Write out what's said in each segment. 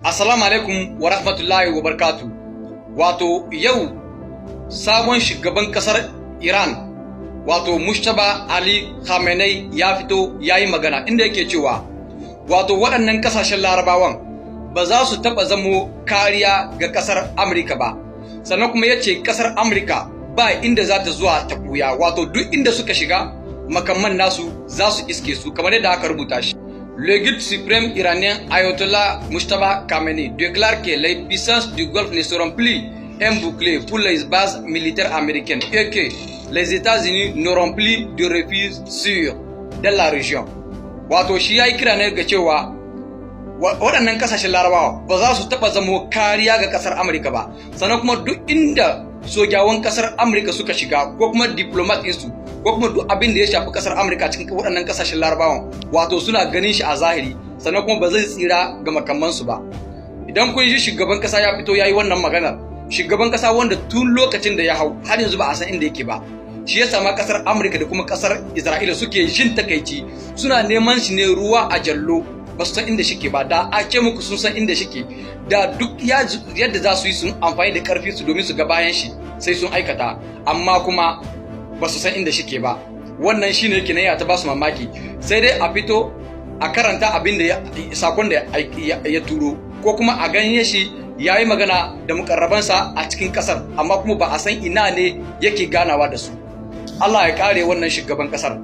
Assalamu alaikum wa rahmatullahi wa barakatuh. Wato yau sabon shugaban kasar Iran wato Mujtaba Ali Khamenei ya fito yayi magana inda yake cewa wato waɗannan kasashen Larabawan ba za su taɓa zamo kariya ga kasar Amurka ba. Sannan kuma yace kasar Amurka ba inda za ta zuwa ta buya, wato duk inda suka shiga makamman nasu za su iske su kamar yadda aka rubuta shi. Le guide suprême iranien Ayatollah Mujtaba Khamenei déclare que les puissances du Golfe ne seront plus un bouclier pour les bases militaires américaines et que les États-Unis n'auront plus de refuge sûr dans la région. Wato shi yayi kira ne ga cewa waɗannan kasashen Larabawa ba za su taɓa zamo kariya ga kasar Amurka ba, sannan kuma duk inda sojawan kasar Amurka suka shiga ko kuma diplomat ɗinsu ko kuma duk abin da ya shafi kasar Amurka cikin waɗannan kasashen Larabawan wato suna ganin shi a zahiri, sannan kuma ba zai tsira ga makamansu ba. Idan kun ji shugaban kasa ya fito yayi wannan maganar, shugaban kasa wanda tun lokacin da ya hau har yanzu ba a san inda yake ba, shi ya sama kasar Amurka da kuma kasar Isra'ila suke jin takaici, suna neman shi ne ruwa a jallo, ba su san inda shike ba. Da a ce muku sun san inda shike, da duk yadda za su yi sun amfani da karfi su domin su ga bayan shi sai sun aikata, amma kuma ba su san inda shike ba. Wannan shine yake ne ya ta ba su mamaki, sai dai a fito a karanta abin da sakon da ya turo, ko kuma a ganye shi yayi magana da mukarrabansa a cikin kasar, amma kuma ba a san ina ne yake ganawa da su. Allah ya kare wannan shugaban kasar.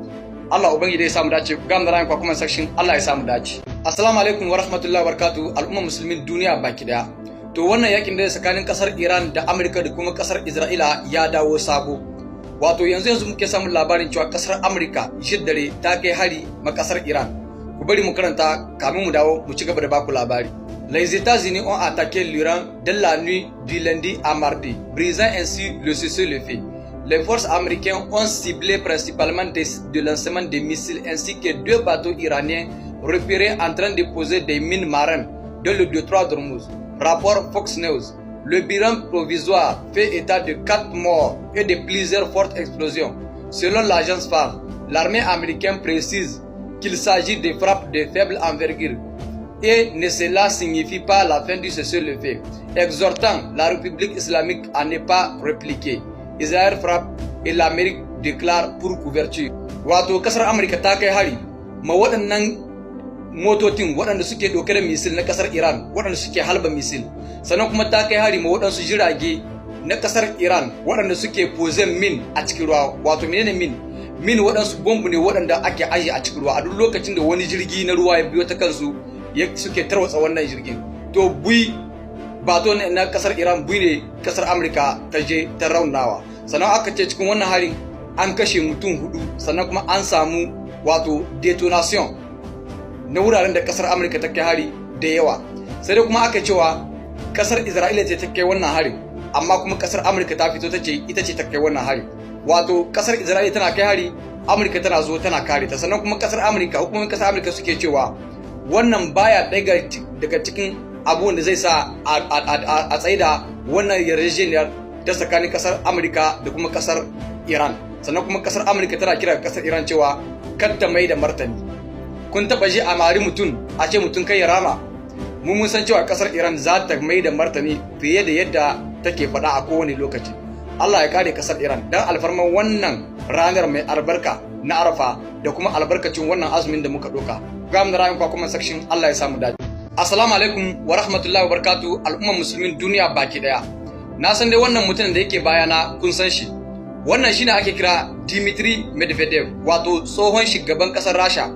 Allah ubangiji ya samu dace. Ga mu da rayin kuma section Allah ya samu dace. Assalamu alaikum wa rahmatullahi wa barakatuh, al'ummar musulmin duniya baki daya. To wannan yakin da tsakanin kasar Iran da Amurka da kuma kasar Isra'ila ya dawo sabo. Wato yanzu muke samun labarin cewa kasar Amurka shiddare ta kai hari ma kasar Iran. Ku bari mu karanta kamin mu dawo mu ci gaba da baku labari. Les États-Unis ont attaqué l'Iran dans la nuit du lundi à mardi, brisant ainsi le cessez-le-feu. Les forces américaines ont ciblé principalement de lancement de missiles ainsi que 2 bateaux iraniens repérés en train de poser des mines marines dans le détroit d'Ormuz. Rapport Fox News. Le bilan provisoire fait état de 4 morts et de plusieurs fortes explosions. Selon l'agence FAR, l'armée américaine précise qu'il s'agit de frappes de faible envergure et ne cela signifie pas la fin du cessez-le-feu, exhortant la République islamique à ne pas répliquer. Israël frappe et l'Amérique déclare pour couverture. Wato kasar Amurka ta kai hari ma waɗannan motocin waɗanda suke ɗauke da misil na kasar Iran, waɗanda suke halba misil, sannan kuma ta kai hari ma waɗansu jirage na kasar Iran waɗanda suke posen min a cikin ruwa. Wato menene min? Min waɗansu bombu ne waɗanda ake aje a cikin ruwa a duk lokacin da wani jirgi na ruwa ya biyo ta kansu suke tarwatsa wannan jirgin. To bui bato na kasar Iran bui ne kasar Amurka ta je ta raunawa. Sannan aka ce cikin wannan harin an kashe mutum 4, sannan kuma an samu wato detonation na wuraren da kasar Amurka ta kai hari da yawa. Sai dai kuma aka cewa kasar Isra'ila ce ta kai wannan harin, amma kuma kasar Amurka ta fito ta ce ita ce ta kai wannan harin. Wato kasar Isra'ila tana kai hari, Amurka tana zo tana kare ta. Sannan kuma kasar Amurka, hukumomin kasar Amurka suke cewa wannan baya daga cikin abubuwan da zai sa a tsaida wannan yarjejeniyar ta tsakanin kasar Amurka da kuma kasar Iran. Sannan kuma kasar Amurka tana kira kasar Iran cewa kar ta mai da martani. Kun taba ji a mari mutum a ce mutum kai ya rama? Mun san cewa kasar Iran za ta mai da martani fiye da yadda take faɗa a kowane lokaci. Allah ya kare kasar Iran dan alfarman wannan ranar mai albarka na Arafa da kuma albarkacin wannan azumin da muka doka. Ga mu da rayuwar kuma section Allah ya samu dace. Assalamu alaikum wa rahmatullahi wa barakatuh, al'ummar musulmin duniya baki daya. Na san dai wannan mutumin da yake bayana kun san shi. Wannan shine ake kira Dmitry Medvedev, wato tsohon shugaban kasar Rasha,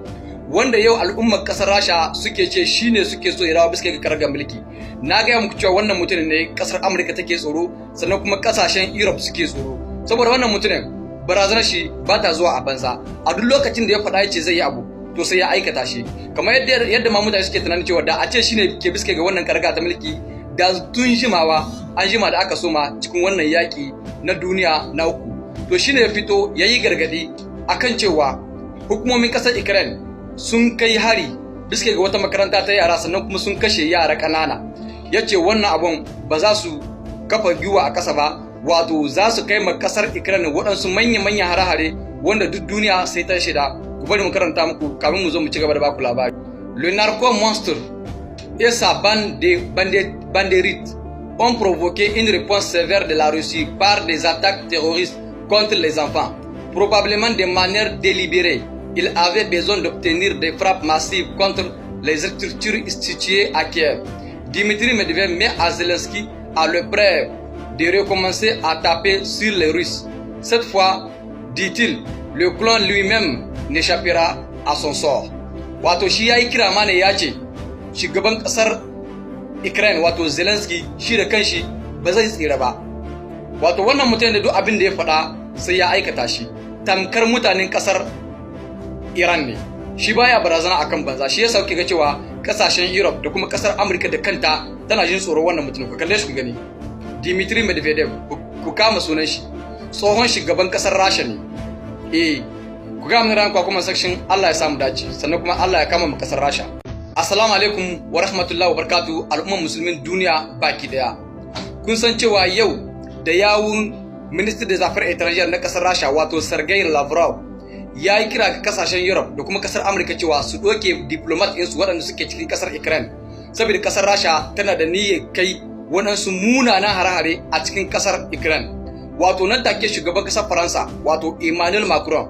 wanda yau al'ummar kasar Rasha suke ce shine suke so ya dawo bisa ga karagar mulki. Na ga muku cewa wannan mutumin ne kasar Amurka take tsoro, sannan kuma kasashen Europe suke tsoro. Saboda wannan mutumin barazanar shi ba ta zuwa a banza. A duk lokacin da ya faɗa yace zai yi abu, to sai ya aikata shi. Kamar yadda ma mutane suke tunanin cewa da a ce shine ke biske ga wannan karaga ta mulki, da tun jimawa an jima da aka soma cikin wannan yaki na duniya na uku. To shine ya fito yayi gargadi akan cewa hukumomin kasar Ukraine sun kai hari biske ga wata makaranta ta yara, sannan kuma sun kashe yara kanana. Yace wannan abun ba za su kafa giwa a kasa ba, wato za su kai ma kasar Ukraine waɗansu manya-manyan hare-hare wanda duk duniya sai ta shida. Ku bari mu karanta muku kamin mu zo mu ci gaba da baku labari. Le narco monstre et sa bande de bandérites ont provoqué une réponse sévère de la Russie par des attaques terroristes contre les enfants. Probablement de manière délibérée, il avait besoin d'obtenir des frappes massives contre les structures situées à Kiev. Dmitri Medvedev met à Zelensky à l'épreuve de recommencer à taper sur les Russes. Cette fois, dit-il, le clone lui-même n'échappera à son sort. Wato shi yayi kira mana ya ce shugaban kasar Ukraine wato Zelensky shi da kanshi ba zai tsira ba. Wato wannan mutum da duk abin da ya faɗa sai ya aikata shi. Tamkar mutanen kasar Iran ne. Shi baya barazana akan banza. Shi yasa kuke ga cewa kasashen Europe da kuma kasar America da kanta tana jin tsoro wannan mutum. Ku kalle shi ku gani. Dmitry Medvedev ku kama sunan shi. Tsohon shugaban kasar Rasha ne. Ku ga mun ran kuma section Allah ya samu dace sannan kuma Allah ya kama mu kasar Rasha. Assalamu alaikum wa rahmatullahi wa barakatuh al'umman musulmin duniya baki daya. Kun san cewa yau da yawun Minister des Affaires étrangères na kasar Rasha wato Sergei Lavrov ya yi kira ga kasashen Europe da kuma kasar Amurka cewa su doke diplomat ɗinsu waɗanda suke cikin kasar Ukraine saboda kasar Rasha tana da niyyar kai waɗansu munanan hare-hare a cikin kasar Ukraine. Wato nan take shugaban kasar Faransa wato Emmanuel Macron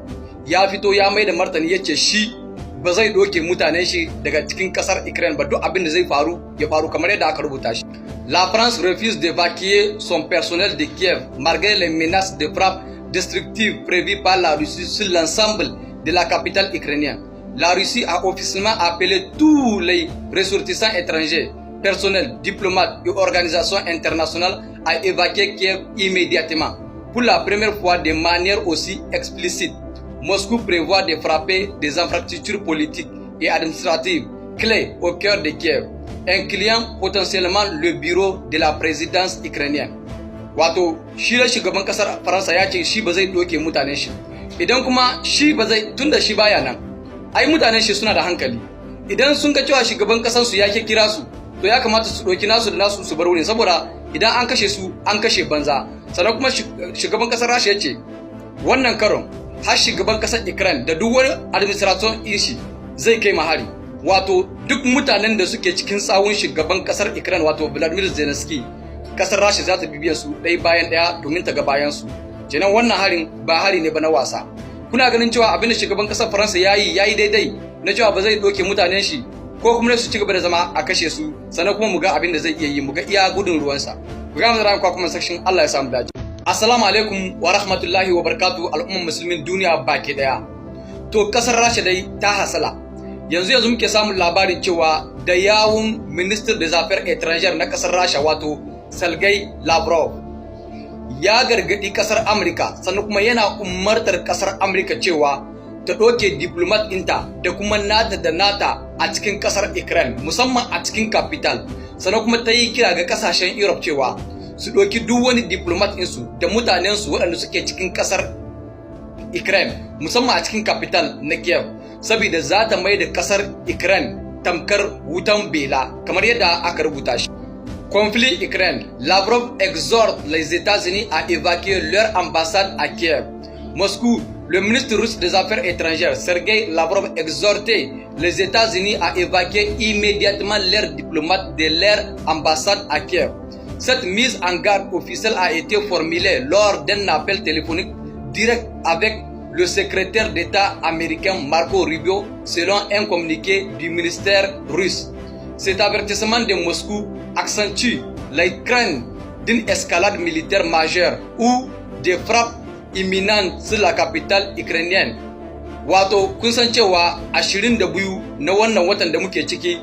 ya fito ya mai da martani yace shi ba zai doke mutanen shi daga cikin kasar Ukraine ba duk abin da zai faru ya faru kamar yadda aka rubuta shi. La France refuse d'évacuer son personnel de Kiev malgré les menaces de frappe destructives prévues par la Russie sur l'ensemble de la capitale ukrainienne. La Russie a officiellement appelé tous les ressortissants étrangers, personnels, diplomates et organisations internationales à évacuer Kiev immédiatement. Pour la première fois de manière aussi explicite, Moscou prévoit de frapper des infrastructures politiques et administratives clés au cœur de Kiev, incluant potentiellement le bureau de la présidence ukrainienne. Wato shi da shugaban kasar Faransa ya ce shi ba zai doke mutanen shi. Idan kuma shi ba zai tunda shi baya nan, ai mutanen shi suna da hankali. Idan sun ga cewa shugaban kasar su ya kira su, to ya kamata su doki nasu da nasu su bar wurin saboda idan an kashe su an kashe banza. Sannan kuma shugaban kasar Rasha ya ce wannan karon har shugaban kasar Ukraine da duk wani administration ishi zai kai mahari. Wato duk mutanen da suke cikin tsawon shugaban kasar Ukraine wato Vladimir Zelensky kasar Rasha za ta bibiyan su ɗaya bayan ɗaya domin ta ga bayan su. Kenan wannan harin ba hari ne ba na wasa. Kuna ganin cewa abin da shugaban kasar Faransa yayi daidai na cewa ba zai doke mutanen shi ko kuma su ci gaba da zama a kashe su sannan kuma mu ga abin da zai iya yi mu ga iya gudun ruwansa. Ku ga mu da kuma section Allah ya samu dace. Assalamu alaikum wa rahmatullahi wa barakatuh al'umman musulmin duniya baki daya. To kasar Rasha dai ta hasala. Yanzu muke samun labarin cewa da yawun Minister des Affaires étrangères na kasar Rasha wato Sergei Lavrov ya gargadi kasar Amurka sannan kuma yana umartar kasar Amurka cewa ta doke diplomat ɗinta da kuma nata da nata a cikin kasar Ukraine musamman a cikin capital sannan kuma ta yi kira ga kasashen Europe cewa su doki duk wani diplomat ɗinsu da mutanensu waɗanda suke cikin kasar Ukraine musamman a cikin capital na Kiev saboda za ta mai da kasar Ukraine tamkar wutan bela kamar yadda aka rubuta shi. Conflit Ukraine. Lavrov exhorte les États-Unis à évacuer leur ambassade à Kiev. Moscou. Le ministre russe des Affaires étrangères, Sergei Lavrov, exhortait les États-Unis à évacuer immédiatement leurs diplomates de leur ambassade à Kiev. Cette mise en garde officielle a été formulée lors d'un appel téléphonique direct avec le secrétaire d'État américain Marco Rubio, selon un communiqué du ministère russe. Cet avertissement de Moscou accentue les craintes d'une escalade militaire majeure ou de frappes imminentes sur la capitale ukrainienne. Wato kun san cewa 22 na wannan watan da muke ciki,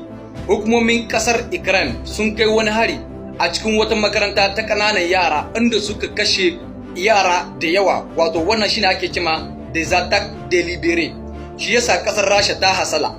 hukumomin kasar Ukraine sun kai wani hari a cikin wata makaranta ta kananan yara inda suka kashe yara da yawa. Wato wannan shine ake kima des attaques délibérées. Shi yasa kasar Rasha ta hasala.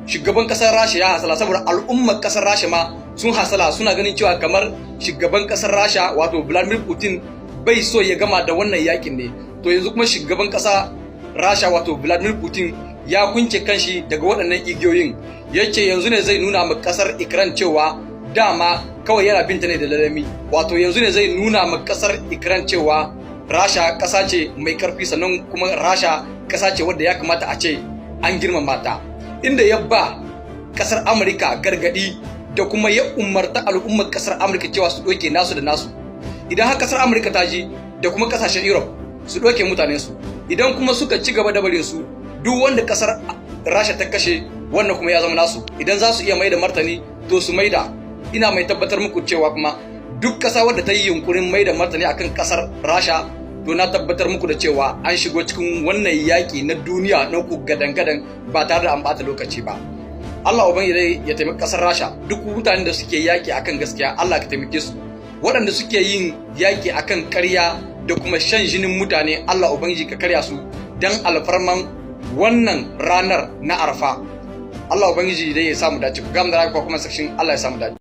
Shugaban kasar Rasha ya hasala saboda al'ummar kasar Rasha ma sun hasala, suna ganin cewa kamar shugaban kasar Rasha wato Vladimir Putin bai so ya gama da wannan yakin ne. To yanzu kuma shugaban kasa Rasha wato Vladimir Putin ya kunce kanshi daga waɗannan igiyoyin. Yace yanzu ne zai nuna ma kasar Ukraine cewa dama kawai yana binta ne da lalami. Wato yanzu ne zai nuna ma kasar Ukraine cewa Rasha kasa ce mai karfi sannan kuma Rasha kasa ce wadda ya kamata a ce an girmama ta. Inda ya ba kasar Amurka gargadi da kuma ya umarta al'ummar kasar Amurka cewa su doke nasu da nasu. Idan har kasar Amurka ta ji da kuma kasashen Europe su doke mutanen su, idan kuma suka ci gaba da barin su, duk wanda kasar Rasha ta kashe wannan kuma ya zama nasu. Idan za su iya mai da martani to su maida. Ina mai tabbatar muku cewa kuma duk kasa wadda ta yi yunkurin mai da martani akan kasar Rasha, to na tabbatar muku da cewa an shigo cikin wannan yaki na duniya na ku gadan-gadan ba tare da an bata lokaci ba. Allah ubangiji ya taimaki kasar Rasha. Duk mutanen da suke yaki akan gaskiya, Allah ka taimake su. Waɗanda suke yin yaki akan ƙarya da kuma shan jinin mutane, Allah ubangiji ka karya su dan alfarman wannan ranar na Arfa. Allah ubangiji dai ya samu dace. Ku ga mu da kuma section Allah ya samu dace.